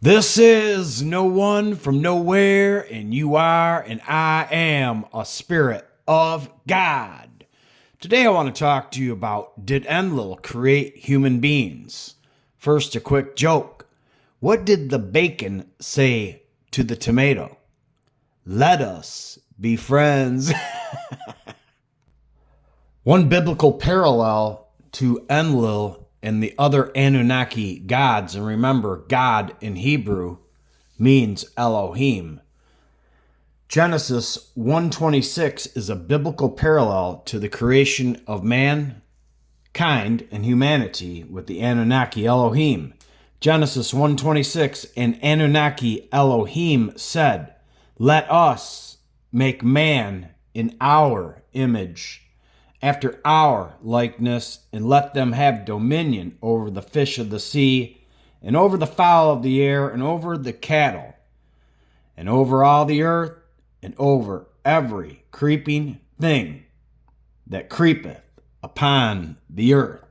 This is no one from nowhere, and you are, and I am a spirit of God. Today I want to talk to you about, did Enlil create human beings? First, a quick joke. What did the bacon say to the tomato? Let us be friends. One biblical parallel to Enlil and the other Anunnaki gods, and remember, God in Hebrew means Elohim. Genesis 1:26 is a biblical parallel to the creation of mankind and humanity with the Anunnaki Elohim. Genesis 1:26, and Anunnaki Elohim said, "Let us make man in our image, after our likeness, and let them have dominion over the fish of the sea, and over the fowl of the air, and over the cattle, and over all the earth, and over every creeping thing that creepeth upon the earth."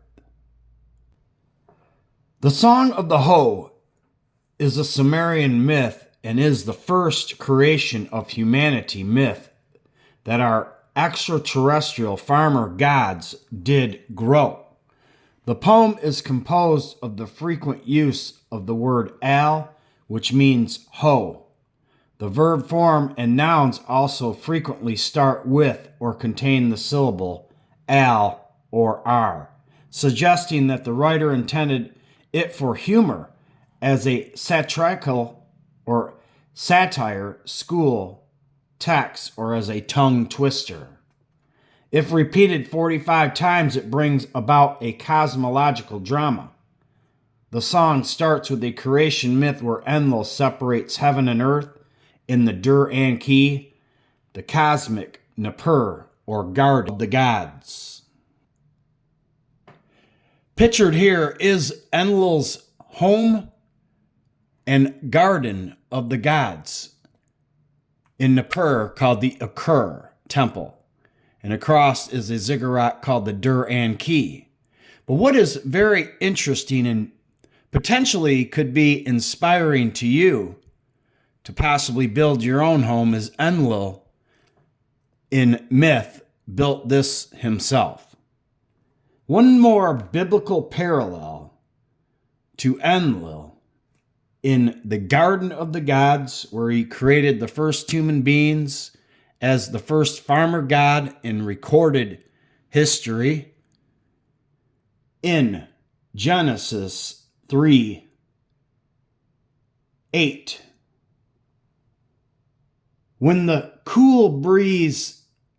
The Song of the Hoe is a Sumerian myth and is the first creation of humanity myth that our extraterrestrial farmer gods did grow. The poem is composed of the frequent use of the word al, which means hoe. The verb form and nouns also frequently start with or contain the syllable al or r, suggesting that the writer intended it for humor as a satirical or satire school text, or as a tongue twister. If repeated 45 times, it brings about a cosmological drama. The song starts with a creation myth where Enlil separates heaven and earth in the Dur-Anki, the cosmic Nippur, or garden of the gods. Pictured here is Enlil's home and garden of the gods in Nippur, called the Akur Temple. And across is a ziggurat called the Dur-Anki. But what is very interesting and potentially could be inspiring to you to possibly build your own home is Enlil in myth built this himself. One more biblical parallel to Enlil in the Garden of the Gods, where he created the first human beings as the first farmer god in recorded history, in Genesis 3:8. When the cool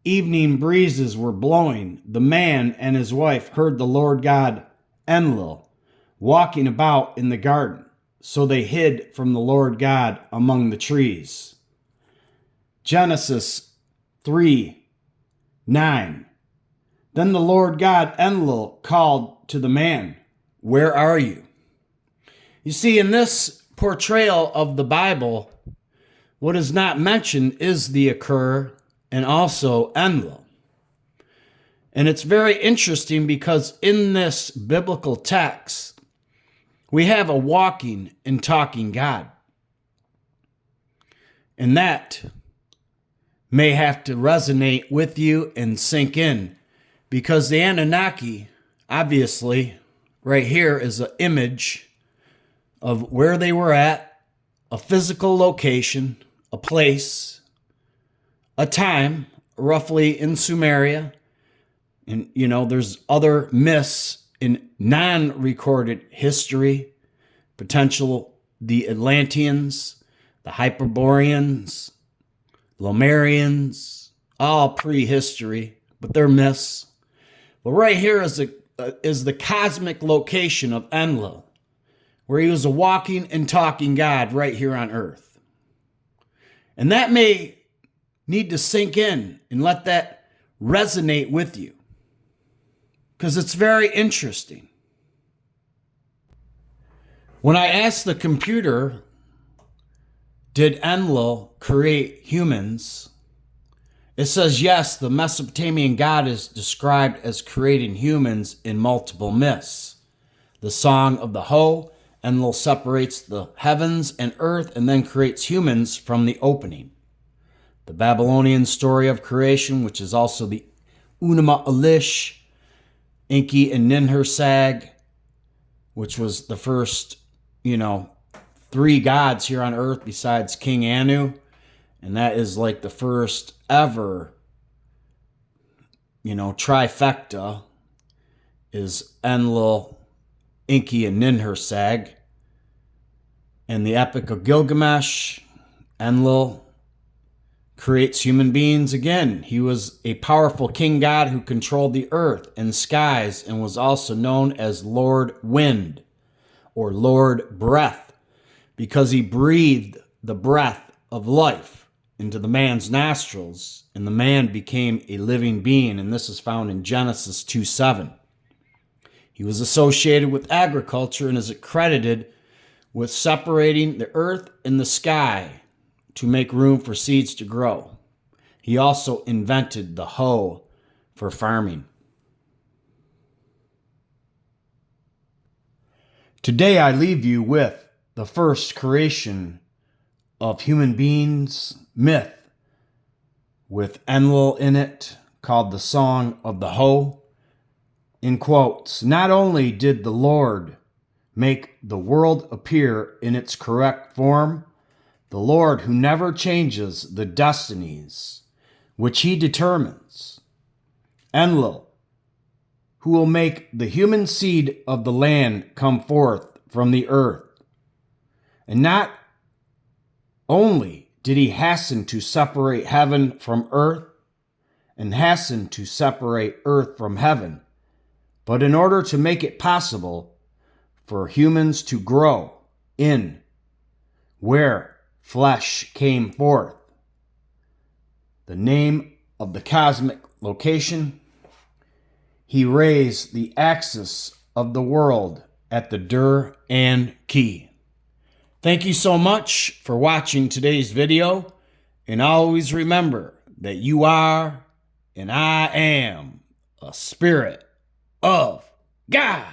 evening breezes were blowing, the man and his wife heard the Lord God Enlil walking about in the garden. So they hid from the Lord God among the trees. Genesis 3:9. Then the Lord God Enlil called to the man, "Where are you?" You see, in this portrayal of the Bible, what is not mentioned is the Akur and also Enlil. And it's very interesting because in this biblical text, we have a walking and talking God. And that may have to resonate with you and sink in, because the Anunnaki, obviously, right here is an image of where they were at, a physical location, a place, a time, roughly in Sumeria. And, there's other myths in non-recorded history, the Atlanteans, the Hyperboreans, Lemurians, all prehistory, but they're myths. But right here is the cosmic location of Enlil, where he was a walking and talking God right here on earth. And that may need to sink in and let that resonate with you, because it's very interesting. When I asked the computer, did Enlil create humans? It says yes, the Mesopotamian god is described as creating humans in multiple myths. The Song of the Hoe, Enlil separates the heavens and earth and then creates humans from the opening. The Babylonian story of creation, which is also the Unama Elish, Enki and Ninhursag, which was the first, three gods here on earth besides King Anu. And that is like the first ever, trifecta is Enlil, Enki, and Ninhursag. And the Epic of Gilgamesh, Enlil creates human beings again. He was a powerful king god who controlled the earth and skies and was also known as Lord Wind or Lord Breath because he breathed the breath of life into the man's nostrils and the man became a living being, and this is found in Genesis 2:7. He was associated with agriculture and is credited with separating the earth and the sky to make room for seeds to grow. He also invented the hoe for farming. Today I leave you with the first creation of human beings myth with Enlil in it, called the Song of the Hoe. In quotes, not only did the Lord make the world appear in its correct form, the Lord who never changes the destinies which he determines, Enlil, who will make the human seed of the land come forth from the earth. And not only did he hasten to separate heaven from earth and hasten to separate earth from heaven, but in order to make it possible for humans to grow in where flesh came forth, the name of the cosmic location, he raised the axis of the world at the Dur and Key. Thank you so much for watching today's video, and always remember that you are and I am a spirit of God.